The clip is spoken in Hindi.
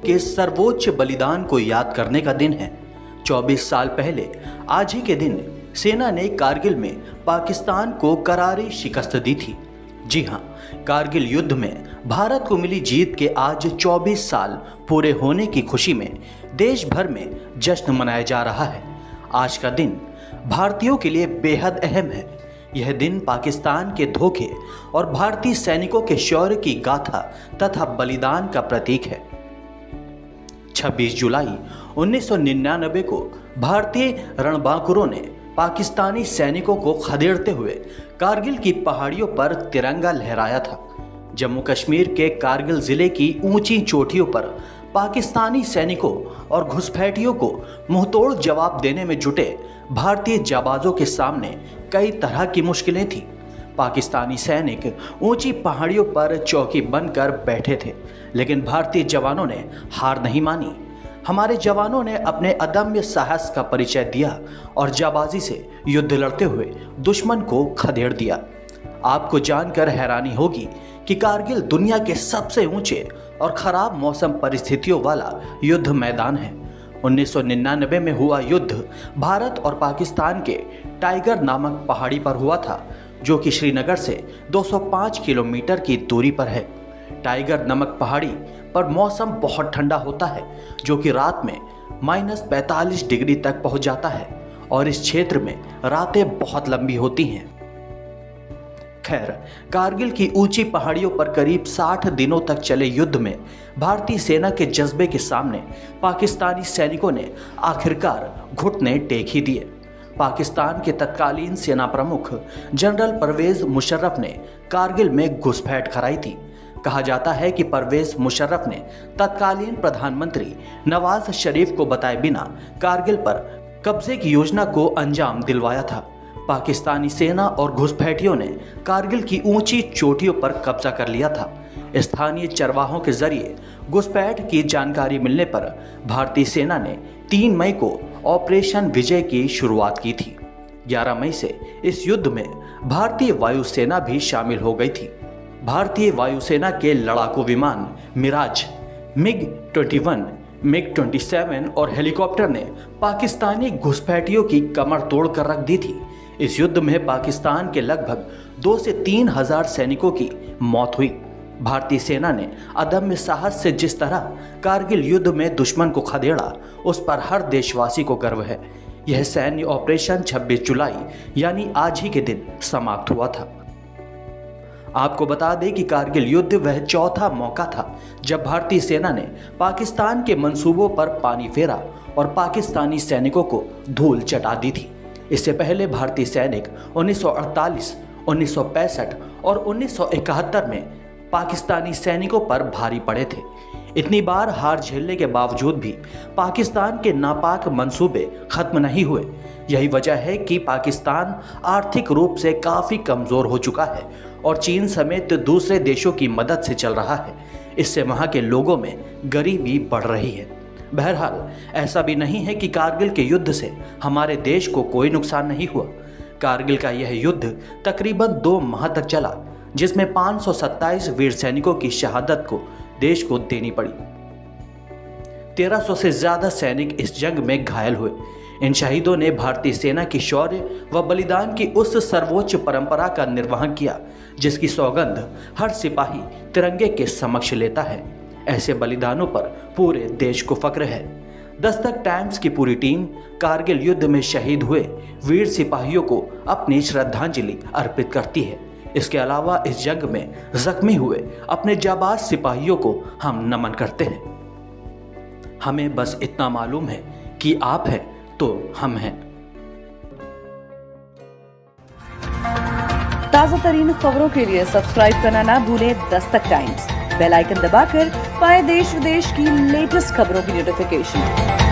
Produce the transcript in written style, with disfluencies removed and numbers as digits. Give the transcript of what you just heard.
के सर्वोच्च बलिदान को याद करने का दिन है। 24 साल पहले आज ही के दिन सेना ने कारगिल में पाकिस्तान को करारी शिकस्त दी थी। जी हाँ, कारगिल युद्ध में भारत को मिली जीत के आज 24 साल पूरे होने की खुशी में देश भर में जश्न मनाया जा रहा है। आज का दिन भारतीयों के लिए बेहद अहम है। यह दिन पाकिस्तान के धोखे और भारतीय सैनिकों के शौर्य की गाथा तथा बलिदान का प्रतीक है। 26 जुलाई 1999 को भारतीय रणबांकुरों ने पाकिस्तानी सैनिकों को खदेड़ते हुए कारगिल की पहाड़ियों पर तिरंगा लहराया था। जम्मू कश्मीर के कारगिल जिले की ऊंची चोटियों पर पाकिस्तानी सैनिकों और घुसपैठियों को मुंहतोड़ जवाब देने में जुटे भारतीय जाबाजों के सामने कई तरह की मुश्किलें थीं। पाकिस्तानी सैनिक ऊंची पहाड़ियों पर चौकी बनकर बैठे थे, लेकिन भारतीय जवानों ने हार नहीं मानी। हमारे जवानों ने अपने अदम्य साहस का परिचय दिया और जाबाजी से युद्ध लड़ते हुए दुश्मन को खदेड़ दिया। आपको जानकर हैरानी होगी कि कारगिल दुनिया के सबसे ऊंचे और खराब मौसम परिस्थितियों वाला युद्ध मैदान है। 1999 में हुआ युद्ध भारत और पाकिस्तान के टाइगर नामक पहाड़ी पर हुआ था, जो कि श्रीनगर से 205 किलोमीटर की दूरी पर है। टाइगर नामक पहाड़ी पर मौसम बहुत ठंडा होता है, जो कि रात में -45 डिग्री तक पहुंच जाता है और इस क्षेत्र में रातें बहुत लंबी होती हैं। खैर, कारगिल की ऊंची पहाड़ियों पर करीब 60 दिनों तक चले युद्ध में भारतीय सेना के जज्बे के सामने पाकिस्तानी सैनिकों ने आखिरकार घुटने टेक ही दिए। पाकिस्तान के तत्कालीन सेना प्रमुख जनरल परवेज मुशर्रफ ने कारगिल में घुसपैठ कराई थी। कहा जाता है कि परवेज मुशर्रफ ने तत्कालीन प्रधानमंत्री नवाज शरीफ को बताए बिना कारगिल पर कब्जे की योजना को अंजाम दिलवाया था। पाकिस्तानी सेना और घुसपैठियों ने कारगिल की ऊंची चोटियों पर कब्जा कर लिया था। स्थानीय चरवाहों के जरिए घुसपैठ की जानकारी मिलने पर भारतीय सेना ने 3 मई को ऑपरेशन विजय की शुरुआत की थी। 11 मई से इस युद्ध में भारतीय वायुसेना भी शामिल हो गई थी। भारतीय वायुसेना के लड़ाकू विमान मिराज, MiG-21, MiG-27 और हेलीकॉप्टर ने पाकिस्तानी घुसपैठियों की कमर तोड़ कर रख दी थी। इस युद्ध में पाकिस्तान के लगभग 2 से 3 हजार सैनिकों की मौत हुई। भारतीय सेना ने अदम्य साहस से जिस तरह कारगिल युद्ध में दुश्मन को खदेड़ा, उस पर हर देशवासी को गर्व है। यह सैन्य ऑपरेशन 26 जुलाई यानी आज ही के दिन समाप्त हुआ था। आपको बता दें कि कारगिल युद्ध वह चौथा मौका था जब भारतीय सेना ने पाकिस्तान के मंसूबों पर पानी फेरा और पाकिस्तानी सैनिकों को धूल चटा दी थी। इससे पहले भारतीय सैनिक 1948, 1965 और 1971 में पाकिस्तानी सैनिकों पर भारी पड़े थे। इतनी बार हार झेलने के बावजूद भी पाकिस्तान के नापाक मंसूबे खत्म नहीं हुए। यही वजह है कि पाकिस्तान आर्थिक रूप से काफ़ी कमज़ोर हो चुका है और चीन समेत दूसरे देशों की मदद से चल रहा है। इससे वहाँ के लोगों में गरीबी बढ़ रही है। बहरहाल, ऐसा भी नहीं है कि कारगिल के युद्ध से हमारे देश को कोई नुकसान नहीं हुआ। कारगिल का यह युद्ध तकरीबन 2 माह तक चला, जिसमें 527 वीर सैनिकों की शहादत को देश को देनी पड़ी। 1300 से ज़्यादा सैनिक इस जंग में घायल हुए। इन शहीदों ने भारतीय सेना की शौर्य व बलिदान की उस सर्वोच्च परंपरा का निर्वहन किया, जिसकी सौगंध हर सिपाही तिरंगे के समक्ष लेता है। ऐसे बलिदानों पर पूरे देश को फक्र है। दस्तक टाइम्स की पूरी टीम कारगिल युद्ध में शहीद हुए वीर सिपाहियों को अपनी श्रद्धांजलि अर्पित करती है। इसके अलावा इस जंग में जख्मी हुए अपने जाबाज सिपाहियों को हम नमन करते हैं। हमें बस इतना मालूम है कि आप हैं तो हम हैं। ताज़ा तरीन खबरों के लिए सब्सक्राइब करना ना भूलें दस्तक टाइम्स। बेल आइकन दबाकर पाएं देश विदेश की लेटेस्ट खबरों की नोटिफिकेशन।